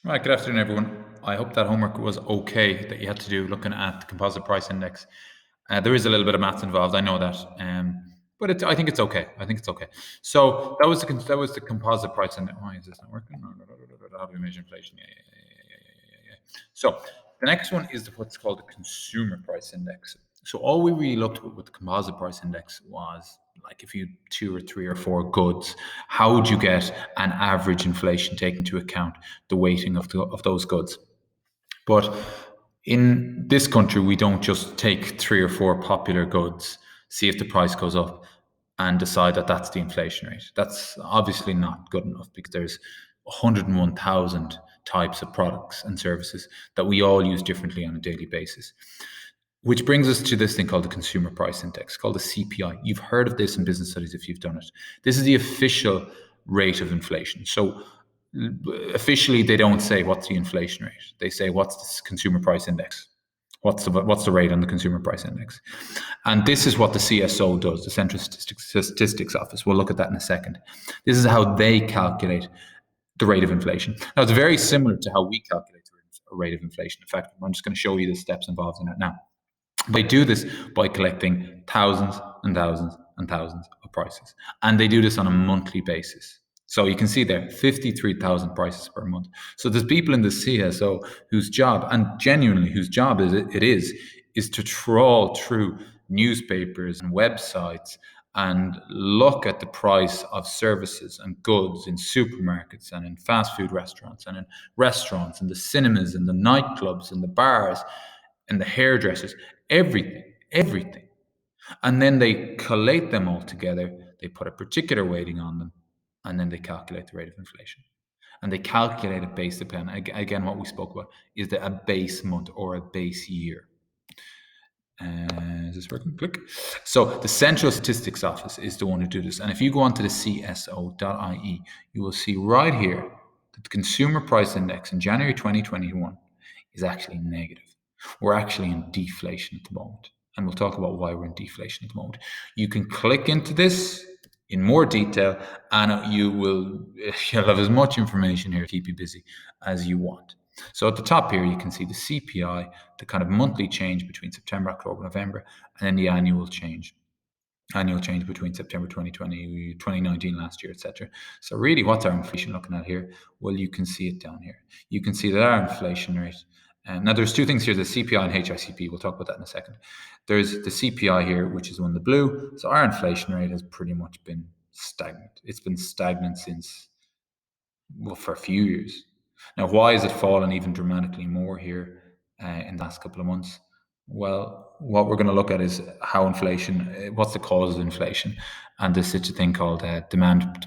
Right, good afternoon, everyone. I hope that homework was okay that you had to do looking at the composite price index. There is a little bit of maths involved, I know that, but I think it's okay. I think it's okay. So that was the composite price index. Why is this not working? No, no, no, no, no, no. How do we measure inflation? Yeah. So the next one is what's called the consumer price index. So all we really looked at with the composite price index was like if you two or three or four goods, how would you get an average inflation taking into account the weighting of those goods? But in this country, we don't just take three or four popular goods, see if the price goes up, and decide that that's the inflation rate. That's obviously not good enough because there's 101,000 types of products and services that we all use differently on a daily basis. Which brings us to this thing called the Consumer Price Index, called the CPI. You've heard of this in business studies if you've done it. This is the official rate of inflation. So officially, they don't say what's the inflation rate. They say what's the Consumer Price Index. What's the rate on the Consumer Price Index? And this is what the CSO does, the Central Statistics Office. We'll look at that in a second. This is how they calculate the rate of inflation. Now, it's very similar to how we calculate the rate of inflation. In fact, I'm just going to show you the steps involved in it now. They do this by collecting thousands and thousands and thousands of prices. And they do this on a monthly basis. So you can see there, 53,000 prices per month. So there's people in the CSO whose job, and genuinely whose job is to trawl through newspapers and websites and look at the price of services and goods in supermarkets and in fast food restaurants and in restaurants and the cinemas and the nightclubs and the bars and the hairdressers, everything. And then they collate them all together, they put a particular weighting on them, and then they calculate the rate of inflation. And they calculate it based upon, again, what we spoke about is a base month or a base year. Is this working? Click. So the Central Statistics Office is the one who do this. And if you go onto the cso.ie, you will see right here that the Consumer Price Index in January 2021 is actually negative. We're actually in deflation at the moment. And we'll talk about why we're in deflation at the moment. You can click into this in more detail and you'll have as much information here to keep you busy as you want. So at the top here, you can see the CPI, the kind of monthly change between September, October, November, and then the annual change between September 2020, 2019 last year, etc. So really, what's our inflation looking at here? Well, you can see it down here. You can see that our inflation rate, now there's two things here, the CPI and HICP. We'll talk about that in a second. There's the CPI here, which is one the blue. So our inflation rate has pretty much been stagnant. It's been stagnant since, well, for a few years. Now, why has it fallen even dramatically more here in the last couple of months? Well, what we're going to look at is how inflation, what's the cause of inflation, and there's such a thing called demand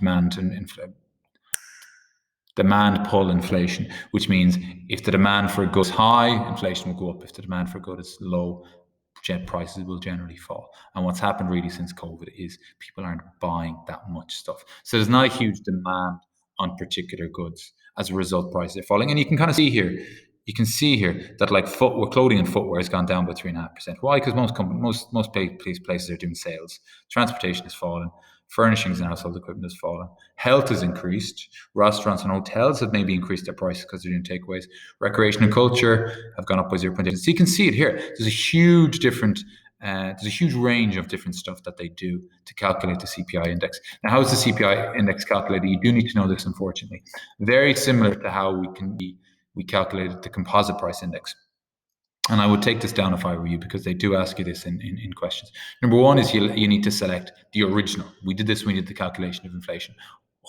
pull inflation, which means if the demand for a good is high, inflation will go up. If the demand for a good is low, prices will generally fall. And what's happened really since COVID is people aren't buying that much stuff. So there's not a huge demand on particular goods. As a result, prices are falling. And you can kind of see here, that like footwear, clothing and footwear has gone down by 3.5%. Why? Because most places are doing sales. Transportation has fallen. Furnishings and household equipment has fallen. Health has increased. Restaurants and hotels have maybe increased their prices because they're doing takeaways. Recreation and culture have gone up by 0.8. So you can see it here. There's a huge range of different stuff that they do to calculate the CPI index. Now, how is the CPI index calculated? You do need to know this, unfortunately. Very similar to how we calculated the composite price index. And I would take this down if I were you, because they do ask you this in questions. Number one is you need to select the original. We did this when we did the calculation of inflation.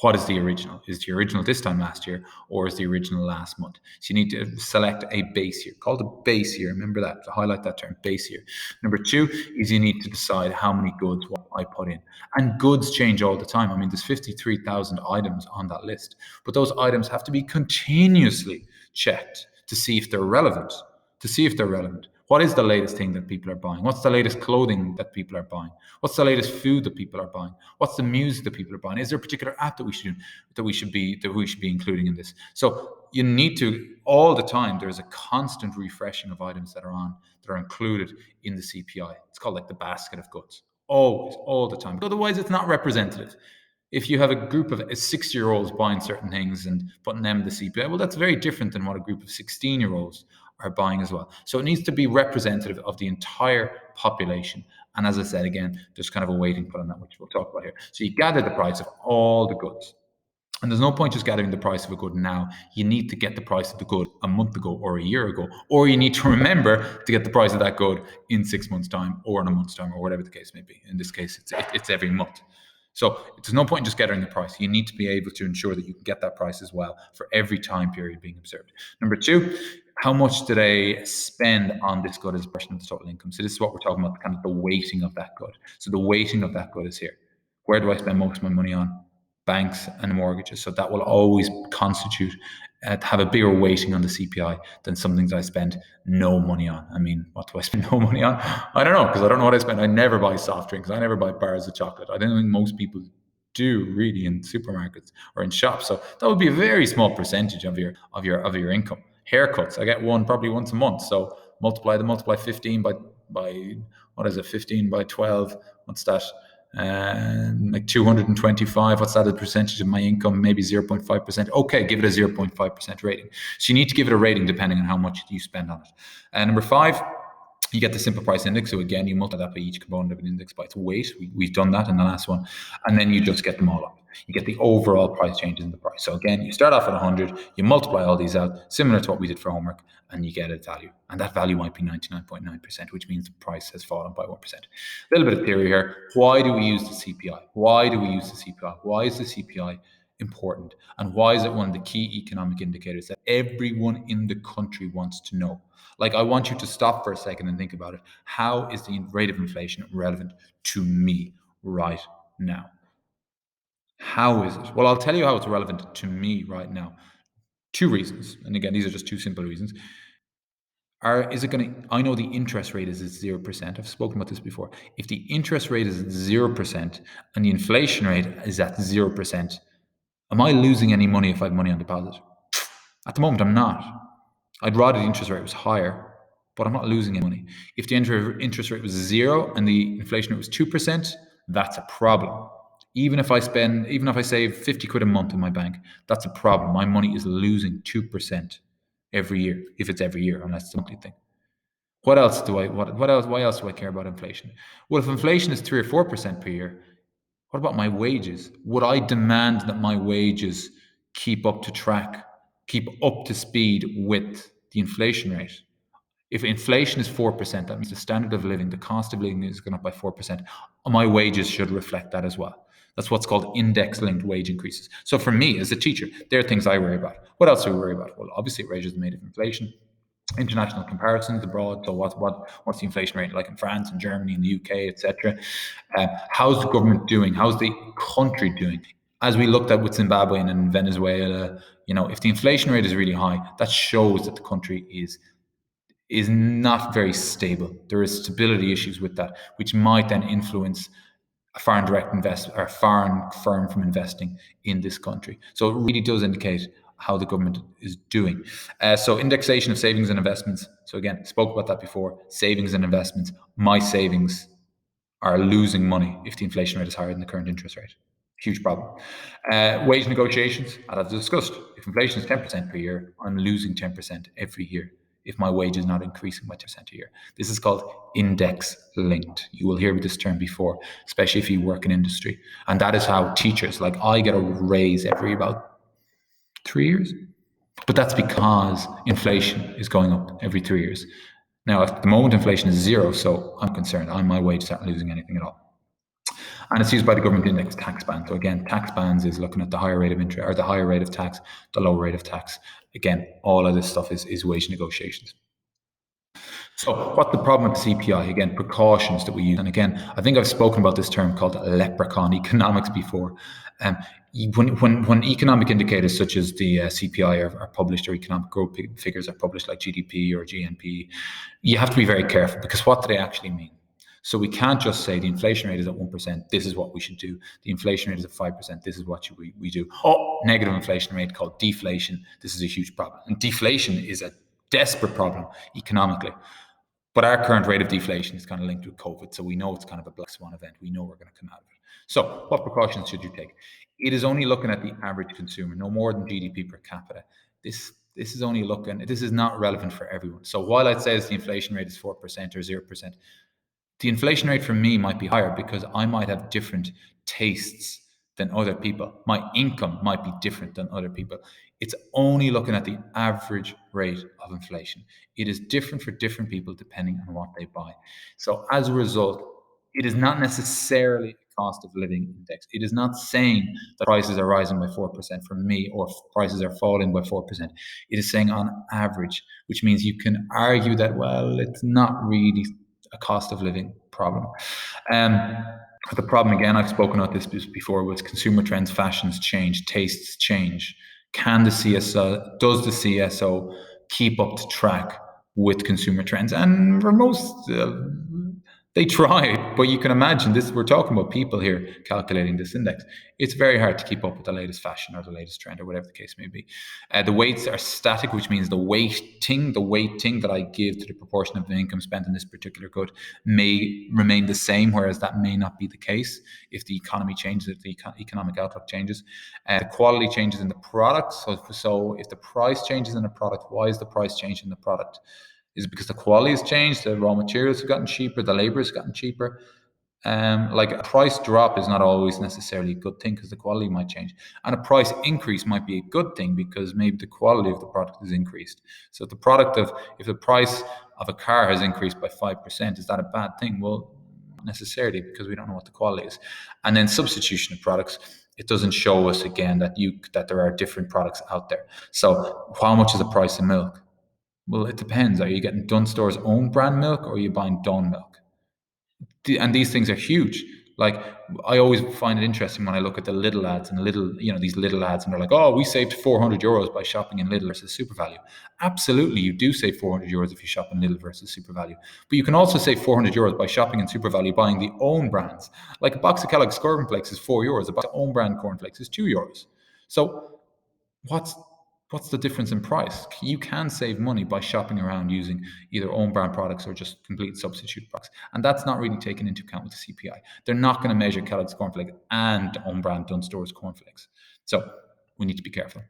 What is the original? Is the original this time last year, or is the original last month? So you need to select a base year, called a base year. Remember that, to highlight that term, base year. Number two is you need to decide how many goods I put in. And goods change all the time. I mean, there's 53,000 items on that list, but those items have to be continuously checked to see if they're relevant. What is the latest thing that people are buying? What's the latest clothing that people are buying? What's the latest food that people are buying? What's the music that people are buying? Is there a particular app that we should be including in this? So you need to, all the time, there's a constant refreshing of items that are included in the CPI. It's called like the basket of goods. Always, all the time. Otherwise, it's not representative. If you have a group of 6-year-olds buying certain things and putting them in the CPI, well, that's very different than what a group of 16-year-olds are buying as well. So it needs to be representative of the entire population. And as I said, again, there's kind of a weighting put on that, which we'll talk about here. So you gather the price of all the goods. And there's no point just gathering the price of a good now. You need to get the price of the good a month ago or a year ago, or you need to remember to get the price of that good in 6 months' time or in a month's time or whatever the case may be. In this case, it's every month. So there's no point in just gathering the price. You need to be able to ensure that you can get that price as well for every time period being observed. Number two, how much do they spend on this good as a portion of the total income? So this is what we're talking about, kind of the weighting of that good. So the weighting of that good is here. Where do I spend most of my money on? Banks and mortgages. So that will always constitute have a bigger weighting on the CPI than some things I spend no money on. I mean, what do I spend no money on? I don't know, because I don't know what I spend. I never buy soft drinks. I never buy bars of chocolate. I don't think most people do really in supermarkets or in shops. So that would be a very small percentage of your income. Haircuts, I get one probably once a month. So multiply 15 by what is it? 15 by 12. What's that? Like 225, what's that a percentage of my income? Maybe 0.5%. Okay, give it a 0.5% rating. So you need to give it a rating depending on how much you spend on it. And number 5, you get the simple price index. So again, you multiply that by each component of an index by its weight. We've done that in the last one. And then you just get them all up. You get the overall price changes in the price. So again, you start off at 100, you multiply all these out, similar to what we did for homework, and you get a value. And that value might be 99.9%, which means the price has fallen by 1%. A little bit of theory here. Why do we use the CPI? Why do we use the CPI? Why is the CPI important? And why is it one of the key economic indicators that everyone in the country wants to know? Like, I want you to stop for a second and think about it. How is the rate of inflation relevant to me right now? How is it? Well, I'll tell you how it's relevant to me right now. 2 reasons. And again, these are just 2 simple reasons. I know the interest rate is at 0%. I've spoken about this before. If the interest rate is at 0% and the inflation rate is at 0%, am I losing any money if I have money on deposit? At the moment, I'm not. I'd rather the interest rate was higher, but I'm not losing any money. If the interest rate was 0 and the inflation rate was 2%, that's a problem. Even if I save 50 quid a month in my bank, that's a problem. My money is losing 2% every year, if it's every year, unless it's a monthly thing. Why else do I care about inflation? Well, if inflation is 3 or 4% per year, what about my wages? Would I demand that my wages keep up to speed with the inflation rate? If inflation is 4%, that means the standard of living, the cost of living is going up by 4%. My wages should reflect that as well. That's what's called index-linked wage increases. So for me as a teacher, there are things I worry about. What else do we worry about? Well, obviously it raises the rate of inflation. International comparisons abroad. So what's the inflation rate like in France and Germany and the UK, etc. How's the government doing? How's the country doing? As we looked at with Zimbabwe and in Venezuela, if the inflation rate is really high, that shows that the country is not very stable. There is stability issues with that, which might then influence a foreign direct invest or a foreign firm from investing in this country. So it really does indicate how the government is doing. So indexation of savings and investments. So again, spoke about that before. Savings and investments. My savings are losing money if the inflation rate is higher than the current interest rate. Huge problem. Wage negotiations, as discussed. If inflation is 10% per year, I'm losing 10% every year if my wage is not increasing by 10% a year. This is called index linked. You will hear this term before, especially if you work in industry. And that is how teachers, like I get a raise every about 3 years. But that's because inflation is going up every 3 years. Now, at the moment, inflation is 0, so I'm concerned. My wages aren't losing anything at all. And it's used by the government index tax band. So again, tax bands is looking at the higher rate of interest or the higher rate of tax, the lower rate of tax. Again, all of this stuff is wage negotiations. So what's the problem with the CPI? Again, precautions that we use. And again, I think I've spoken about this term called leprechaun economics before. When economic indicators such as the CPI are published, or economic growth figures are published like GDP or GNP, you have to be very careful, because what do they actually mean? So we can't just say the inflation rate is at 1%, this is what we should do. The inflation rate is at 5%, this is what we do. Negative inflation rate called deflation, this is a huge problem. And deflation is a desperate problem economically. But our current rate of deflation is kind of linked with COVID. So we know it's kind of a black swan event. We know we're going to come out of it. So what precautions should you take? It is only looking at the average consumer, no more than GDP per capita. This is only looking, this is not relevant for everyone. So while I'd say the inflation rate is 4% or 0%, the inflation rate for me might be higher because I might have different tastes than other people. My income might be different than other people. It's only looking at the average rate of inflation. It is different for different people depending on what they buy. So as a result, it is not necessarily a cost of living index. It is not saying that prices are rising by 4% for me or prices are falling by 4%. It is saying on average, which means you can argue that, well, it's not really a cost of living problem. The problem, again, I've spoken about this before, was consumer trends, fashions change, tastes change. Does the CSO keep up to track with consumer trends? And for most, they try, but you can imagine this. We're talking about people here calculating this index. It's very hard to keep up with the latest fashion or the latest trend or whatever the case may be. The weights are static, which means the weighting that I give to the proportion of the income spent in this particular good may remain the same, whereas that may not be the case if the economy changes, if the economic outlook changes. The quality changes in the product. So if the price changes in the product, why is the price changing in the product? Is it because the quality has changed? The raw materials have gotten cheaper, the labor has gotten cheaper. Like a price drop is not always necessarily a good thing because the quality might change. And a price increase might be a good thing because maybe the quality of the product is increased. So if the price of a car has increased by 5%, is that a bad thing? Well, not necessarily, because we don't know what the quality is. And then substitution of products. It doesn't show us again that there are different products out there. So how much is the price of milk? Well, it depends. Are you getting Dunstore's own brand milk or are you buying Dawn milk? And these things are huge. Like, I always find it interesting when I look at the Lidl ads and these Lidl ads, and they're like, oh, we saved 400 euros by shopping in Lidl versus SuperValu. Absolutely, you do save 400 euros if you shop in Lidl versus SuperValu. But you can also save 400 euros by shopping in SuperValu, buying the own brands. Like a box of Kellogg's cornflakes is 4 euros, a box of own brand cornflakes is 2 euros. So what's the difference in price? You can save money by shopping around using either own brand products or just complete substitute products. And that's not really taken into account with the CPI. They're not going to measure Kellogg's cornflakes and own brand Dunstore's cornflakes. So we need to be careful.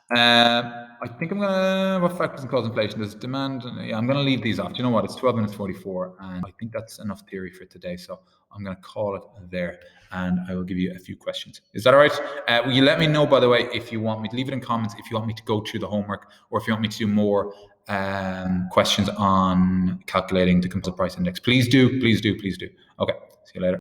I think I'm gonna. What factors can cause inflation? There's demand. Yeah, I'm gonna leave these off. Do you know what? It's 12 minutes 44, and I think that's enough theory for today. So I'm gonna call it there, and I will give you a few questions. Is that all right? Will you let me know, by the way, if you want me to leave it in comments, if you want me to go through the homework, or if you want me to do more questions on calculating the composite price index? Please do. Please do. Please do. Okay. See you later.